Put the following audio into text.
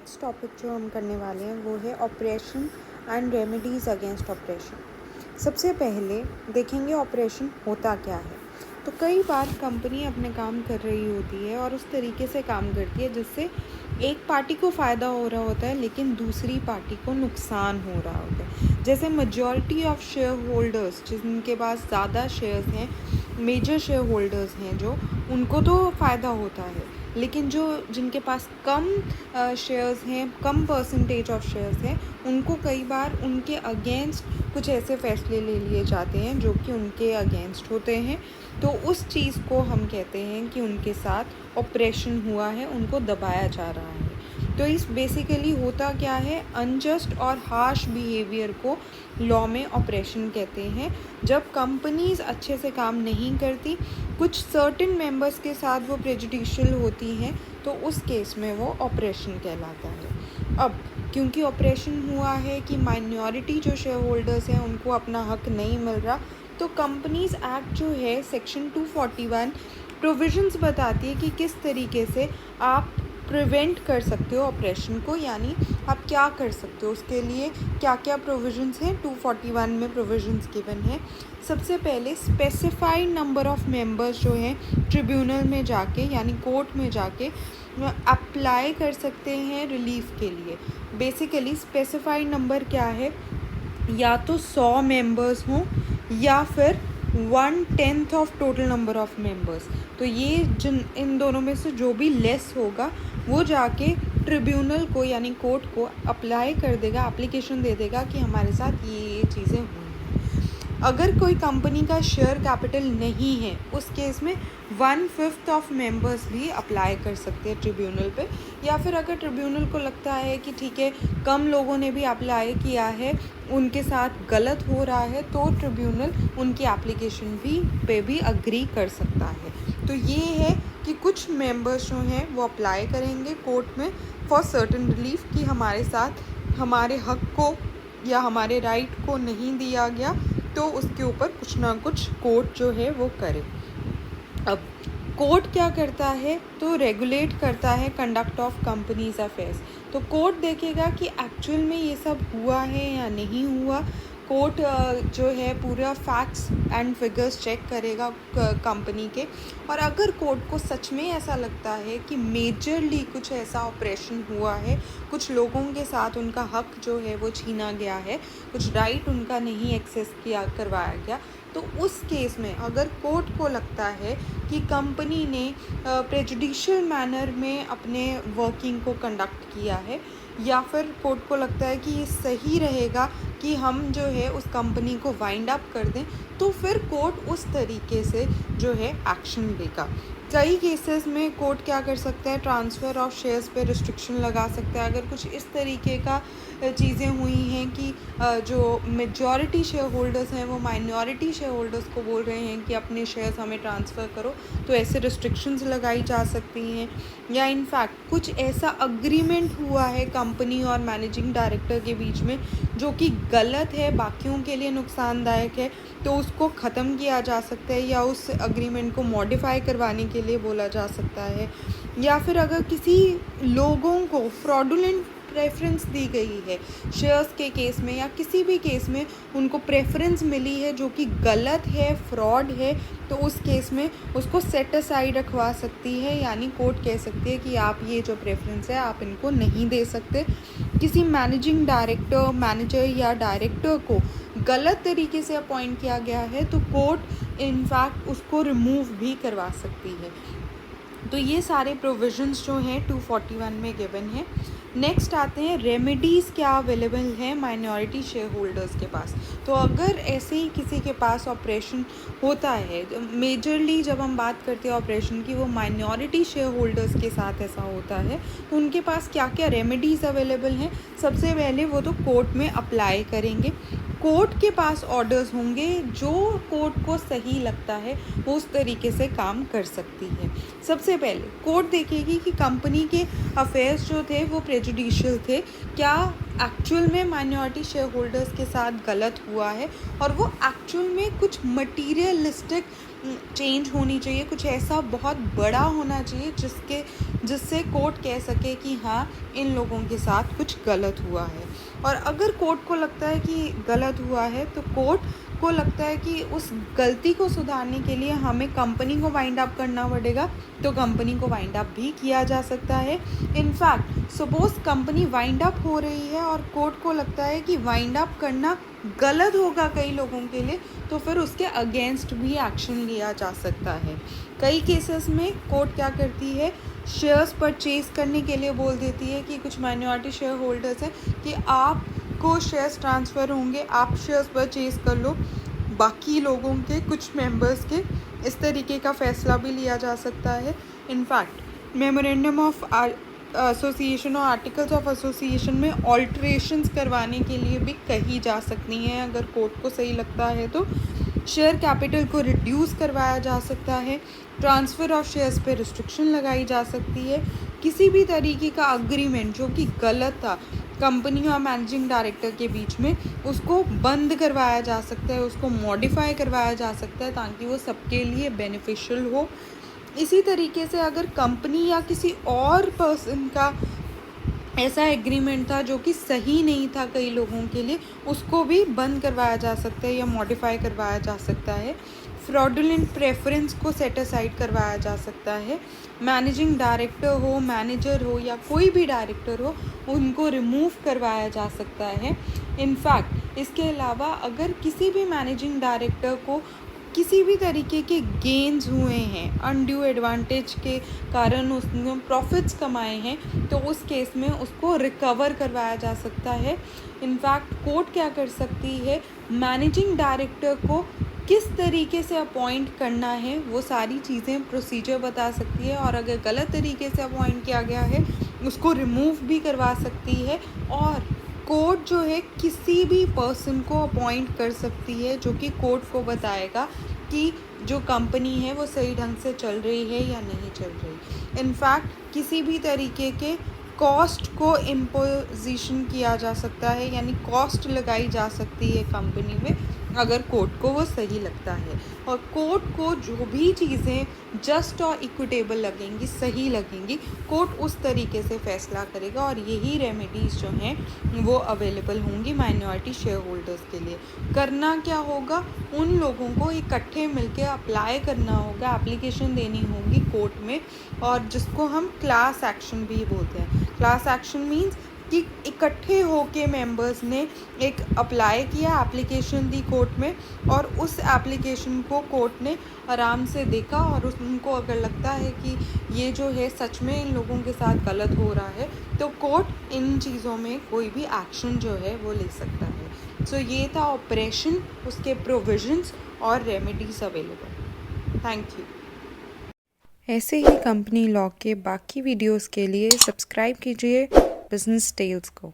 Next topic जो हम करने वाले हैं वो है operation and remedies against operation. सबसे पहले देखेंगे ऑपरेशन होता क्या है। तो कई बार कंपनी अपने काम कर रही होती है और उस तरीके से काम करती है जिससे एक पार्टी को फ़ायदा हो रहा होता है लेकिन दूसरी पार्टी को नुकसान हो रहा होता है। जैसे मेजॉरिटी ऑफ शेयर होल्डर्स जिनके पास ज़्यादा शेयर्स हैं, मेजर शेयर होल्डर्स हैं जो, उनको तो फ़ायदा होता है, लेकिन जिनके पास कम शेयर्स हैं, कम परसेंटेज ऑफ शेयर्स हैं, उनको कई बार उनके अगेंस्ट कुछ ऐसे फैसले ले लिए जाते हैं जो कि उनके अगेंस्ट होते हैं। तो उस चीज़ को हम कहते हैं कि उनके साथ ऑपरेशन हुआ है, उनको दबाया जा रहा है। तो इस बेसिकली होता क्या है, अनजस्ट और हार्श बिहेवियर को लॉ में ऑपरेशन कहते हैं। जब कंपनीज अच्छे से काम नहीं करती, कुछ सर्टेन मेंबर्स के साथ वो प्रेजुडिशियल होती हैं, तो उस केस में वो ऑपरेशन कहलाता है। अब क्योंकि ऑपरेशन हुआ है कि माइनॉरिटी जो शेयर होल्डर्स हैं उनको अपना हक नहीं मिल रहा, तो कंपनीज एक्ट जो है सेक्शन 241 प्रोविजंस बताती है कि किस तरीके से आप प्रिवेंट कर सकते हो ऑपरेशन को, यानी आप क्या कर सकते हो, उसके लिए क्या क्या प्रोविजंस हैं 241 में प्रोविजंस गिवन है। सबसे पहले स्पेसिफाइड नंबर ऑफ मेंबर्स जो हैं ट्रिब्यूनल में जाके यानी कोर्ट में जाके अप्लाई कर सकते हैं रिलीफ के लिए। बेसिकली स्पेसिफाइड नंबर क्या है, या तो 100 मेंबर्स हों या फिर 1/10 of total number of members. तो ये इन दोनों में से जो भी लेस होगा वो जाके ट्रिब्यूनल को यानी कोर्ट को अप्लाई कर देगा, एप्लीकेशन दे देगा कि हमारे साथ ये चीज़ें हुई हैं। अगर कोई कंपनी का शेयर कैपिटल नहीं है, उस केस में 1/5 ऑफ मेंबर्स भी अप्लाई कर सकते हैं ट्रिब्यूनल पे। या फिर अगर ट्रिब्यूनल को लगता है कि ठीक है, कम लोगों ने भी अप्लाई किया है, उनके साथ गलत हो रहा है, तो ट्रिब्यूनल उनकी एप्लीकेशन पे भी अग्री कर सकता है। तो ये है कि कुछ मेंबर्स जो हैं वो अप्लाई करेंगे कोर्ट में फॉर सर्टेन रिलीफ कि हमारे साथ हमारे हक को या हमारे राइट को नहीं दिया गया, तो उसके ऊपर कुछ ना कुछ कोर्ट जो है वो करे। अब कोर्ट क्या करता है, तो रेगुलेट करता है कंडक्ट ऑफ कंपनीज अफेयर्स। तो कोर्ट देखेगा कि एक्चुअल में ये सब हुआ है या नहीं हुआ। कोर्ट जो है पूरा फैक्ट्स एंड फिगर्स चेक करेगा कंपनी के, और अगर कोर्ट को सच में ऐसा लगता है कि मेजरली कुछ ऐसा ऑपरेशन हुआ है, कुछ लोगों के साथ उनका हक जो है वो छीना गया है, कुछ राइट उनका नहीं एक्सेस करवाया गया, तो उस केस में अगर कोर्ट को लगता है कि कंपनी ने प्रेजुडिशियल मैनर में अपने वर्किंग को कंडक्ट किया है, या फिर कोर्ट को लगता है कि ये सही रहेगा कि हम जो है उस कंपनी को वाइंड अप कर दें, तो फिर कोर्ट उस तरीके से जो है एक्शन लेगा। कई केसेस में कोर्ट क्या कर सकता है, ट्रांसफ़र ऑफ शेयर्स पे रिस्ट्रिक्शन लगा सकता है। अगर कुछ इस तरीके का चीज़ें हुई हैं कि जो मेजॉरिटी शेयर होल्डर्स हैं वो माइनॉरिटी शेयर होल्डर्स को बोल रहे हैं कि अपने शेयर्स हमें ट्रांसफ़र करो, तो ऐसे रिस्ट्रिक्शंस लगाई जा सकती हैं। या इनफैक्ट कुछ ऐसा अग्रीमेंट हुआ है कंपनी और मैनेजिंग डायरेक्टर के बीच में जो कि गलत है, बाकियों के लिए नुकसानदायक है, तो उसको ख़त्म किया जा सकता है या उस अग्रीमेंट को मॉडिफाई करवाने के लिए बोला जा सकता है। या फिर अगर किसी लोगों को फ्रॉडुलेंट प्रेफरेंस दी गई है शेयर्स के केस में, या किसी भी केस में उनको प्रेफरेंस मिली है जो कि गलत है, फ्रॉड है, तो उस केस में उसको सेट असाइड रखवा सकती है, यानी कोर्ट कह सकती है कि आप ये जो प्रेफरेंस है आप इनको नहीं दे सकते। किसी मैनेजिंग डायरेक्टर, मैनेजर या डायरेक्टर को गलत तरीके से अपॉइंट किया गया है, तो कोर्ट इनफैक्ट उसको रिमूव भी करवा सकती है। तो ये सारे प्रोविजंस जो हैं 241 में गिवन है। नेक्स्ट आते हैं रेमेडीज़ क्या अवेलेबल हैं माइनॉरिटी शेयर होल्डर्स के पास। तो अगर ऐसे ही किसी के पास ऑपरेशन होता है, मेजरली जब हम बात करते हैं ऑपरेशन की, वो माइनॉरिटी शेयर होल्डर्स के साथ ऐसा होता है, तो उनके पास क्या क्या रेमेडीज़ अवेलेबल हैं। सबसे पहले वो तो कोर्ट में अप्लाई करेंगे। कोर्ट के पास ऑर्डर्स होंगे, जो कोर्ट को सही लगता है वो उस तरीके से काम कर सकती है। सबसे पहले कोर्ट देखेगी कि कंपनी के अफेयर्स जो थे वो प्रेजुडिशियल थे, क्या एक्चुअल में माइनॉरिटी शेयर होल्डर्स के साथ गलत हुआ है, और वो एक्चुअल में कुछ मटीरियलिस्टिक चेंज होनी चाहिए, कुछ ऐसा बहुत बड़ा होना चाहिए जिससे कोर्ट कह सके कि हाँ, इन लोगों के साथ कुछ गलत हुआ है। और अगर कोर्ट को लगता है कि गलत हुआ है तो कोर्ट को लगता है कि उस गलती को सुधारने के लिए हमें कंपनी को वाइंड अप करना पड़ेगा, तो कंपनी को वाइंड अप भी किया जा सकता है। In fact suppose company wind up हो रही है और कोर्ट को लगता है कि वाइंड अप करना गलत होगा कई लोगों के लिए, तो फिर उसके अगेंस्ट भी एक्शन लिया जा सकता है। कई केसेस में कोर्ट क्या करती है, शेयर्स परचेज करने के लिए बोल देती है कि कुछ माइनॉरिटी शेयर होल्डर्स हैं कि आपको शेयर्स ट्रांसफ़र होंगे, आप शेयर्स परचेज कर लो बाकी लोगों के, कुछ मेंबर्स के। इस तरीके का फ़ैसला भी लिया जा सकता है। इनफैक्ट मेमोरेंडम ऑफ एसोसिएशन और आर्टिकल्स ऑफ एसोसिएशन में ऑल्ट्रेशंस करवाने के लिए भी कही जा सकती हैं अगर कोर्ट को सही लगता है तो। शेयर कैपिटल को रिड्यूस करवाया जा सकता है, ट्रांसफ़र ऑफ शेयर्स पे रिस्ट्रिक्शन लगाई जा सकती है, किसी भी तरीके का अग्रीमेंट जो कि गलत था कंपनी और मैनेजिंग डायरेक्टर के बीच में, उसको बंद करवाया जा सकता है, उसको मॉडिफाई करवाया जा सकता है ताकि वो सबके लिए बेनिफिशियल हो। इसी तरीके से अगर कंपनी या किसी और पर्सन का ऐसा एग्रीमेंट था जो कि सही नहीं था कई लोगों के लिए, उसको भी बंद करवाया जा सकता है या मॉडिफाई करवाया जा सकता है। फ्रॉडुलेंट प्रेफरेंस को सेट असाइड करवाया जा सकता है। मैनेजिंग डायरेक्टर हो, मैनेजर हो या कोई भी डायरेक्टर हो, उनको रिमूव करवाया जा सकता है। इनफैक्ट इसके अलावा अगर किसी भी मैनेजिंग डायरेक्टर को किसी भी तरीके के गेन्स हुए हैं, अनड्यू एडवांटेज के कारण उसने प्रॉफिट्स कमाए हैं, तो उस केस में उसको रिकवर करवाया जा सकता है। इनफैक्ट कोर्ट क्या कर सकती है, मैनेजिंग डायरेक्टर को किस तरीके से अपॉइंट करना है वो सारी चीज़ें, प्रोसीजर बता सकती है, और अगर गलत तरीके से अपॉइंट किया गया है उसको रिमूव भी करवा सकती है। और कोर्ट जो है किसी भी पर्सन को अपॉइंट कर सकती है जो कि कोर्ट को बताएगा कि जो कंपनी है वो सही ढंग से चल रही है या नहीं चल रही। इनफैक्ट किसी भी तरीके के कॉस्ट को इम्पोजिशन किया जा सकता है, यानी कॉस्ट लगाई जा सकती है कंपनी में अगर कोर्ट को वो सही लगता है। और कोर्ट को जो भी चीज़ें जस्ट और इक्विटेबल लगेंगी, सही लगेंगी, कोर्ट उस तरीके से फ़ैसला करेगा और यही रेमेडीज़ जो हैं वो अवेलेबल होंगी माइनॉरिटी शेयर होल्डर्स के लिए। करना क्या होगा, उन लोगों को इकट्ठे मिलकर अप्लाई करना होगा, एप्लीकेशन देनी होगी कोर्ट में, और जिसको हम क्लास एक्शन भी बोलते हैं। क्लास एक्शन मीन्स कि इकट्ठे होके मेंबर्स ने एक अप्लाई किया, एप्लीकेशन दी कोर्ट में, और उस एप्लीकेशन को कोर्ट ने आराम से देखा और उनको अगर लगता है कि ये जो है सच में इन लोगों के साथ गलत हो रहा है, तो कोर्ट इन चीज़ों में कोई भी एक्शन जो है वो ले सकता है। सो ये था ऑपरेशन, उसके प्रोविजंस और रेमेडीज़ अवेलेबल। Thank you. ऐसे ही कंपनी लॉ के बाकी वीडियोस के लिए सब्सक्राइब कीजिए बिजनेस टेल्स को।